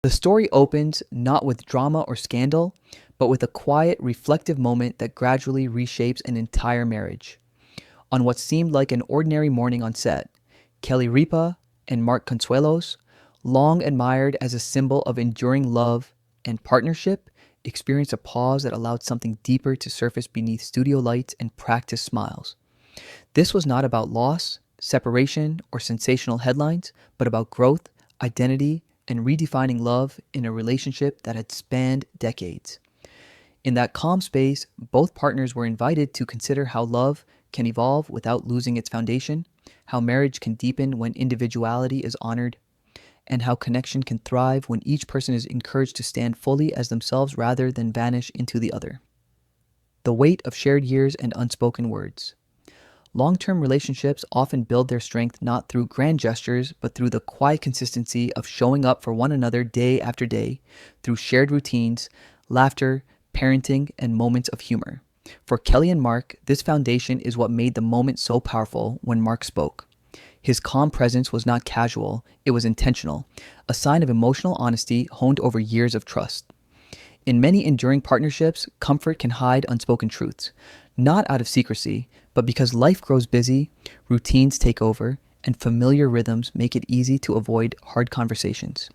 The story opens not with drama or scandal, but with a quiet, reflective moment that gradually reshapes an entire marriage. On what seemed like an ordinary morning on set, Kelly Ripa and Mark Consuelos, long admired as a symbol of enduring love and partnership, experienced a pause that allowed something deeper to surface beneath studio lights and practiced smiles. This was not about loss, separation, or sensational headlines, but about growth, identity, and redefining love in a relationship that had spanned decades. In that calm space, both partners were invited to consider how love can evolve without losing its foundation, how marriage can deepen when individuality is honored, and how connection can thrive when each person is encouraged to stand fully as themselves rather than vanish into the other. The weight of shared years and unspoken words. Long-term relationships often build their strength not through grand gestures, but through the quiet consistency of showing up for one another day after day, through shared routines, laughter, parenting, and moments of humor. For Kelly and Mark, this foundation is what made the moment so powerful when Mark spoke. His calm presence was not casual, it was intentional, a sign of emotional honesty honed over years of trust. In many enduring partnerships, comfort can hide unspoken truths, not out of secrecy, but because life grows busy, routines take over, and familiar rhythms make it easy to avoid hard conversations.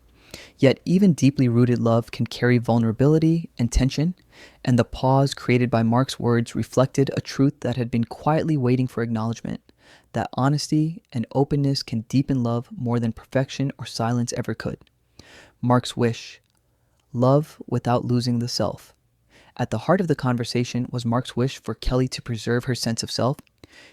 Yet even deeply rooted love can carry vulnerability and tension, and the pause created by Mark's words reflected a truth that had been quietly waiting for acknowledgement, that honesty and openness can deepen love more than perfection or silence ever could. Mark's wish: love without losing the self. At the heart of the conversation was Mark's wish for Kelly to preserve her sense of self.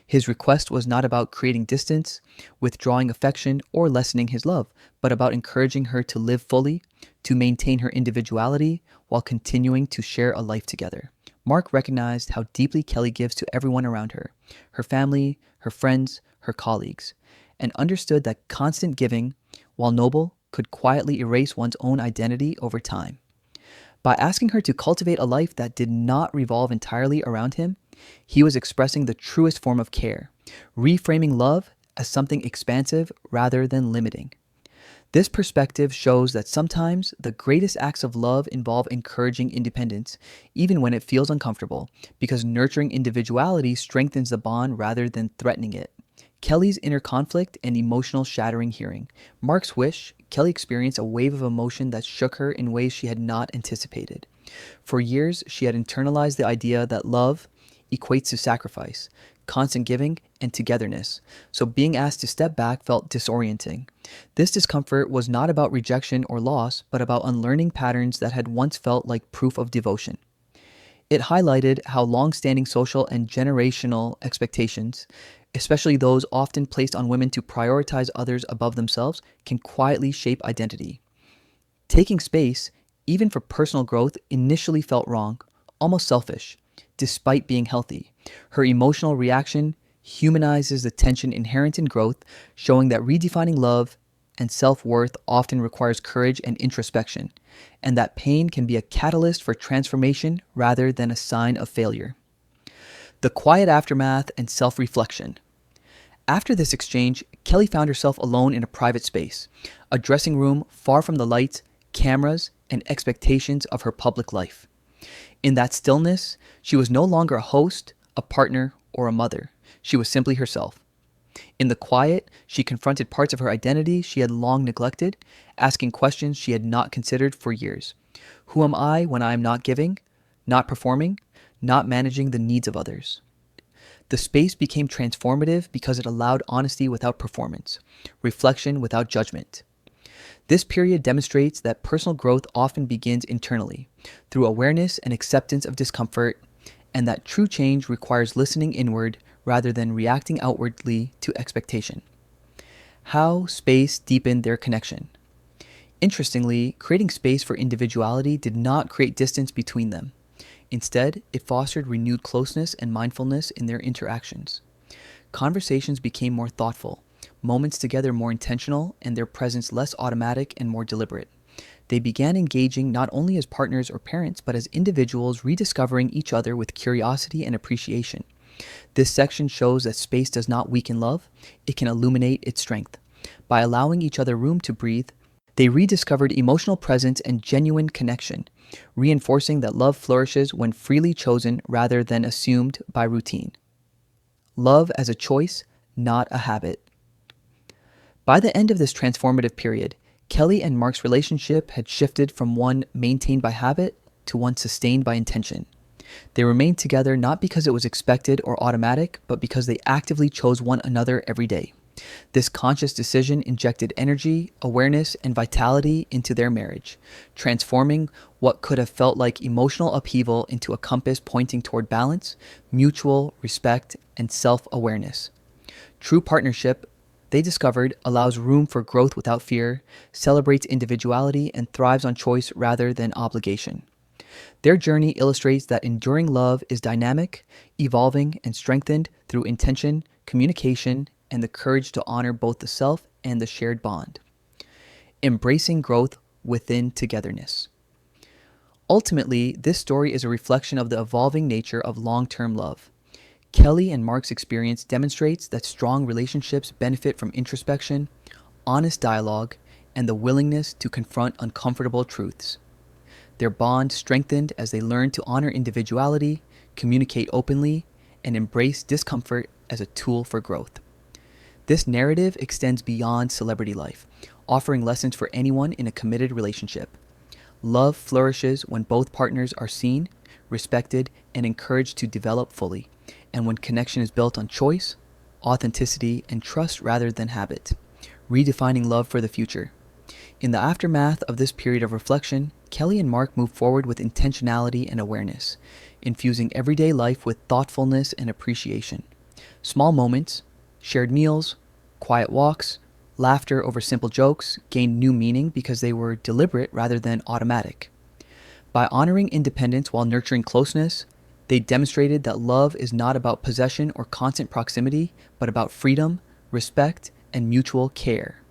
His request was not about creating distance, withdrawing affection, or lessening his love, but about encouraging her to live fully, to maintain her individuality, while continuing to share a life together. Mark recognized how deeply Kelly gives to everyone around her family, her friends, her colleagues, and understood that constant giving, while noble, could quietly erase one's own identity over time. By asking her to cultivate a life that did not revolve entirely around him, he was expressing the truest form of care, reframing love as something expansive rather than limiting. This perspective shows that sometimes the greatest acts of love involve encouraging independence, even when it feels uncomfortable, because nurturing individuality strengthens the bond rather than threatening it. Kelly's inner conflict and emotional shattering hearing. Mark's wish, Kelly experienced a wave of emotion that shook her in ways she had not anticipated. For years, she had internalized the idea that love equates to sacrifice, constant giving, and togetherness, so being asked to step back felt disorienting. This discomfort was not about rejection or loss, but about unlearning patterns that had once felt like proof of devotion. It highlighted how long-standing social and generational expectations, especially those often placed on women to prioritize others above themselves, can quietly shape identity. Taking space, even for personal growth, initially felt wrong, almost selfish, despite being healthy. Her emotional reaction humanizes the tension inherent in growth, showing that redefining love and self-worth often requires courage and introspection, and that pain can be a catalyst for transformation rather than a sign of failure. The quiet aftermath and self-reflection. After this exchange, Kelly found herself alone in a private space, a dressing room far from the lights, cameras, and expectations of her public life. In that stillness, she was no longer a host, a partner, or a mother. She was simply herself. In the quiet, she confronted parts of her identity she had long neglected, asking questions she had not considered for years. Who am I when I am not giving, not performing, not managing the needs of others? The space became transformative because it allowed honesty without performance, reflection without judgment. This period demonstrates that personal growth often begins internally, through awareness and acceptance of discomfort, and that true change requires listening inward rather than reacting outwardly to expectation. How space deepened their connection. Interestingly, creating space for individuality did not create distance between them. Instead, it fostered renewed closeness and mindfulness in their interactions. Conversations became more thoughtful, moments together more intentional, and their presence less automatic and more deliberate. They began engaging not only as partners or parents, but as individuals rediscovering each other with curiosity and appreciation. This section shows that space does not weaken love, it can illuminate its strength. By allowing each other room to breathe, They rediscovered emotional presence and genuine connection, reinforcing that love flourishes when freely chosen rather than assumed by routine. Love as a choice, not a habit. By the end of this transformative period, Kelly and Mark's relationship had shifted from one maintained by habit to one sustained by intention. They remained together not because it was expected or automatic, but because they actively chose one another every day. This conscious decision injected energy, awareness, and vitality into their marriage, transforming what could have felt like emotional upheaval into a compass pointing toward balance, mutual respect, and self-awareness. True partnership, they discovered, allows room for growth without fear, celebrates individuality, and thrives on choice rather than obligation. Their journey illustrates that enduring love is dynamic, evolving, and strengthened through intention, communication, and the courage to honor both the self and the shared bond. Embracing growth within togetherness. Ultimately, this story is a reflection of the evolving nature of long-term love. Kelly and Mark's experience demonstrates that strong relationships benefit from introspection, honest dialogue, and the willingness to confront uncomfortable truths. Their bond strengthened as they learned to honor individuality, communicate openly, and embrace discomfort as a tool for growth. This narrative extends beyond celebrity life, offering lessons for anyone in a committed relationship. Love flourishes when both partners are seen, respected, and encouraged to develop fully, and when connection is built on choice, authenticity, and trust rather than habit, redefining love for the future. In the aftermath of this period of reflection, Kelly and Mark moved forward with intentionality and awareness, infusing everyday life with thoughtfulness and appreciation. Small moments, shared meals, quiet walks, laughter over simple jokes gained new meaning because they were deliberate rather than automatic. By honoring independence while nurturing closeness, they demonstrated that love is not about possession or constant proximity, but about freedom, respect, and mutual care.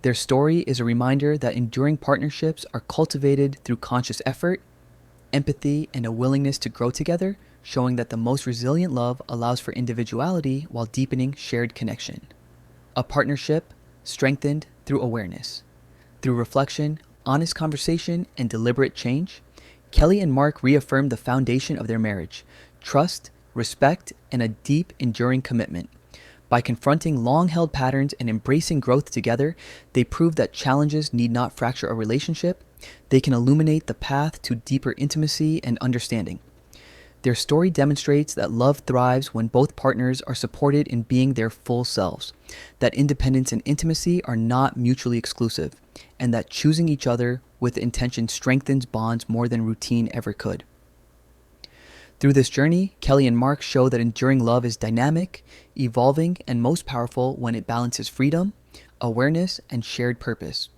Their story is a reminder that enduring partnerships are cultivated through conscious effort, empathy, and a willingness to grow together, showing that the most resilient love allows for individuality while deepening shared connection. A partnership strengthened through awareness. Through reflection, honest conversation, and deliberate change, Kelly and Mark reaffirmed the foundation of their marriage: trust, respect, and a deep, enduring commitment. By confronting long-held patterns and embracing growth together, they prove that challenges need not fracture a relationship. They can illuminate the path to deeper intimacy and understanding. Their story demonstrates that love thrives when both partners are supported in being their full selves, that independence and intimacy are not mutually exclusive, and that choosing each other with intention strengthens bonds more than routine ever could. Through this journey, Kelly and Mark show that enduring love is dynamic, evolving, and most powerful when it balances freedom, awareness, and shared purpose.